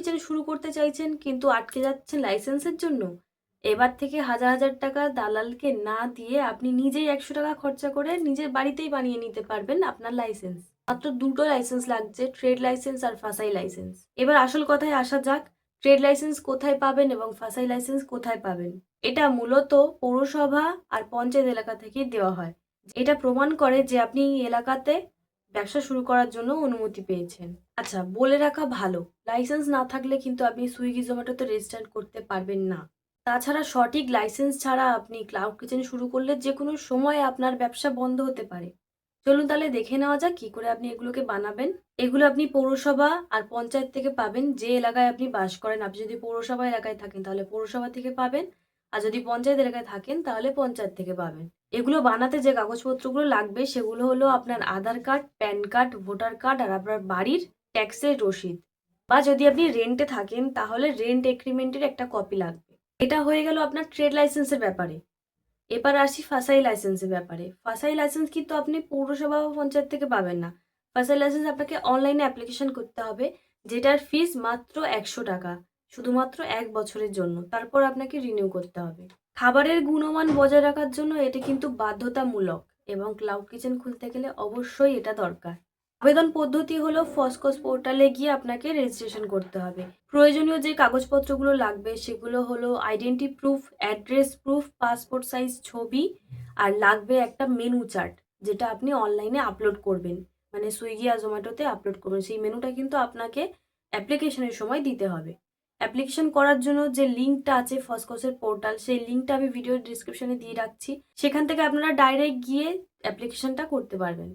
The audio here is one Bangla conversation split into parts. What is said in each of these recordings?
কিচেন শুরু করতে চাইছেন কিন্তু আটকে যাচ্ছেন লাইসেন্সের জন্য? এবার থেকে হাজার হাজার টাকা দালালকে না দিয়ে আপনি নিজেই 100 টাকা খরচা করে নিজের বাড়িতেই বানিয়ে নিতে পারবেন আপনার লাইসেন্স। মাত্র দুটো লাইসেন্স লাগছে, ট্রেড লাইসেন্স আর ফাসাই লাইসেন্স। এবার আসল কথায় আসা যাক, ট্রেড লাইসেন্স কোথায় পাবেন এবং ফাসাই লাইসেন্স কোথায় পাবেন। এটা মূলত পৌরসভা আর পঞ্চায়েত এলাকা থেকেই দেওয়া হয়। এটা প্রমাণ করে যে আপনি এই এলাকাতে ব্যবসা শুরু করার জন্য অনুমতি পেয়েছেন। আচ্ছা, বলে রাখা ভালো, লাইসেন্স না থাকলে কিন্তু আপনি সুইগি জোম্যাটোতে রেজিস্টার করতে পারবেন না। তাছাড়া সঠিক লাইসেন্স ছাড়া আপনি ক্লাউড কিচেন শুরু করলে যে কোনো সময় আপনার ব্যবসা বন্ধ হতে পারে। চলুন তাহলে দেখে নেওয়া যাক কি করে আপনি এগুলোকে বানাবেন। এগুলো আপনি পৌরসভা আর পঞ্চায়েত থেকে পাবেন, যে এলাকায় আপনি বাস করেন। আপনি যদি পৌরসভা এলাকায় থাকেন তাহলে পৌরসভা থেকে পাবেন, আর যদি পঞ্চায়েত এলাকায় থাকেন তাহলে পঞ্চায়েত থেকে পাবেন। এগুলো বানাতে যে কাগজপত্রগুলো লাগবে সেগুলো হলো আপনার Aadhaar card, PAN card, voter card আর আপনার বাড়ির ট্যাক্সের রসিদ। বা যদি আপনি রেন্টে থাকেন তাহলে রেন্ট এগ্রিমেন্টের একটা কপি লাগবে। এটা হয়ে গেল আপনার ট্রেড লাইসেন্সের ব্যাপারে। এবার আসি ফাসাই লাইসেন্সের ব্যাপারে। ফাসাই লাইসেন্স কিন্তু আপনি পৌরসভা বা পঞ্চায়েত থেকে পাবেন না। ফাসাই লাইসেন্স আপনাকে অনলাইনে অ্যাপ্লিকেশন করতে হবে, যেটার ফিস মাত্র 100 টাকা, শুধুমাত্র 1 বছরের জন্য। তারপর আপনাকে রিনিউ করতে হবে। খাবারের গুণমান বজায় রাখার জন্য এটি কিন্তু বাধ্যতামূলক, এবং ক্লাউড কিচেন খুলতে গেলে অবশ্যই এটা দরকার। আবেদন পদ্ধতি হলো ফসকস পোর্টালে গিয়ে আপনাকে রেজিস্ট্রেশন করতে হবে। প্রয়োজনীয় যে কাগজপত্রগুলো লাগবে সেগুলো হলো identity proof, address proof, passport size ছবি, আর লাগবে একটা মেনু চার্ট, যেটা আপনি অনলাইনে আপলোড করবেন, মানে সুইগি আর জোম্যাটোতে আপলোড করবেন। সেই মেনুটা কিন্তু আপনাকে অ্যাপ্লিকেশনের সময় দিতে হবে। অ্যাপ্লিকেশন করার জন্য যে লিঙ্কটা আছে ফসকসের পোর্টাল, সেই লিঙ্কটা আমি ভিডিওর ডিসক্রিপশনে দিয়ে রাখছি। সেখান থেকে আপনারা ডাইরেক্ট গিয়ে অ্যাপ্লিকেশনটা করতে পারবেন।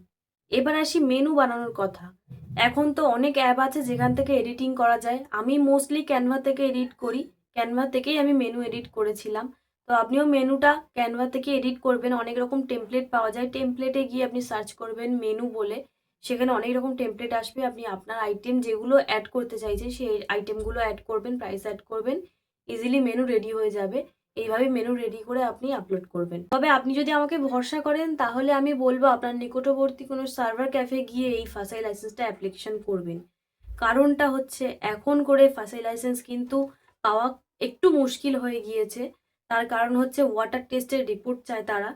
এবার আসি মেনু বানানোর কথা। এখন তো অনেক অ্যাপ আছে যেখান থেকে এডিটিং করা যায়। আমি মোস্টলি ক্যানভা থেকে এডিট করি। ক্যানভা থেকেই আমি মেনু এডিট করেছিলাম। তো আপনিও মেনুটা ক্যানভা থেকে এডিট করবেন। অনেক রকম টেমপ্লেট পাওয়া যায়। টেমপ্লেটে গিয়ে আপনি সার্চ করবেন মেনু বলে। সেখানে অনেক রকম টেমপ্লেট আসবে। আপনি আপনার আইটেম যেগুলো অ্যাড করতে চাইছেন সেই আইটেমগুলো অ্যাড করবেন, প্রাইস অ্যাড করবেন। ইজিলি মেনু রেডি হয়ে যাবে। এইভাবে মেনু রেডি করে আপনি আপলোড করবেন। তবে আপনি যদি আমাকে ভরসা করেন তাহলে আমি বলবো আপনার নিকটবর্তী কোনো সার্ভার ক্যাফে গিয়ে এই ফাসাই লাইসেন্সটা অ্যাপ্লিকেশন করবেন। কারণটা হচ্ছে এখন করে ফাসাই লাইসেন্স কিন্তু পাওয়া একটু মুশকিল হয়ে গিয়েছে। তার কারণ হচ্ছে ওয়াটার টেস্টের রিপোর্ট চায় তারা।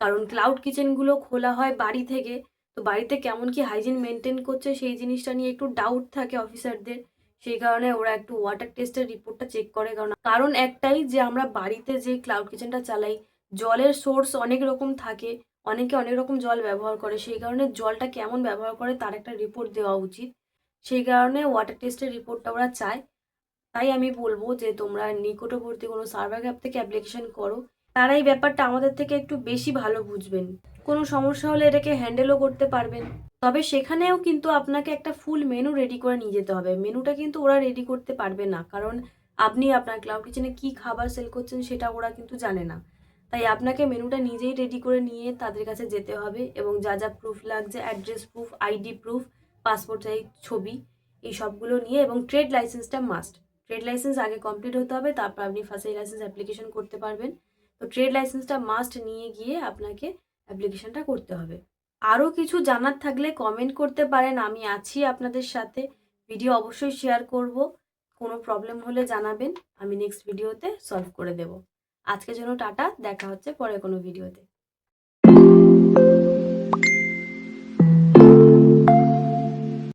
কারণ ক্লাউড কিচেনগুলো খোলা হয় বাড়ি থেকে। তো বাড়িতে কেমন কি হাইজিন মেনটেন করছে সেই জিনিসটা নিয়ে একটু ডাউট থাকে অফিসারদের। সেই কারণে ওরা একটু ওয়াটার টেস্টের রিপোর্টটা চেক করে। কারণ একটাই, যে আমরা বাড়িতে যে ক্লাউড কিচেনটা চালাই, জলের সোর্স অনেক রকম থাকে। অনেকে অনেক রকম জল ব্যবহার করে। সেই কারণে জলটা কেমন ব্যবহার করে তার একটা রিপোর্ট দেওয়া উচিত। সেই কারণে ওয়াটার টেস্টের রিপোর্টটা ওরা চায়। তাই আমি বলবো যে তোমরা নিকটবর্তী কোনো সার্ভার অ্যাপ থেকে অ্যাপ্লিকেশন করো। তারা এই ব্যাপারটা আমাদের থেকে একটু বেশি ভালো বুঝবেন। কোনো সমস্যা হলে এটাকে হ্যান্ডেলও করতে পারবেন। তবে সেখানেও কিন্তু আপনাকে একটা ফুল মেনু রেডি করে নিয়ে যেতে হবে। মেনুটা কিন্তু ওরা রেডি করতে পারবে না, কারণ আপনি আপনার ক্লাউড কিচেনে কী খাবার সেল করছেন সেটা ওরা কিন্তু জানে না। তাই আপনাকে মেনুটা নিজেই রেডি করে নিয়ে তাদের কাছে যেতে হবে, এবং যা যা প্রুফ লাগছে, address proof, ID proof, passport size ছবি, এই সবগুলো নিয়ে, এবং ট্রেড লাইসেন্সটা মাস্ট। ট্রেড লাইসেন্স আগে কমপ্লিট হতে হবে, তারপর আপনি ফাসাই লাইসেন্স অ্যাপ্লিকেশন করতে পারবেন। তো ট্রেড লাইসেন্সটা মাস্ট নিয়ে গিয়ে আপনাকে অ্যাপ্লিকেশনটা করতে হবে। আরও কিছু জানার থাকলে কমেন্ট করতে পারেন, আমি আছি আপনাদের সাথে। ভিডিও অবশ্যই শেয়ার করব। কোনো প্রবলেম হলে জানাবেন, আমি নেক্সট ভিডিওতে সলভ করে দেব। আজকের জন্য টাটা, দেখা হচ্ছে পরে কোনো ভিডিওতে।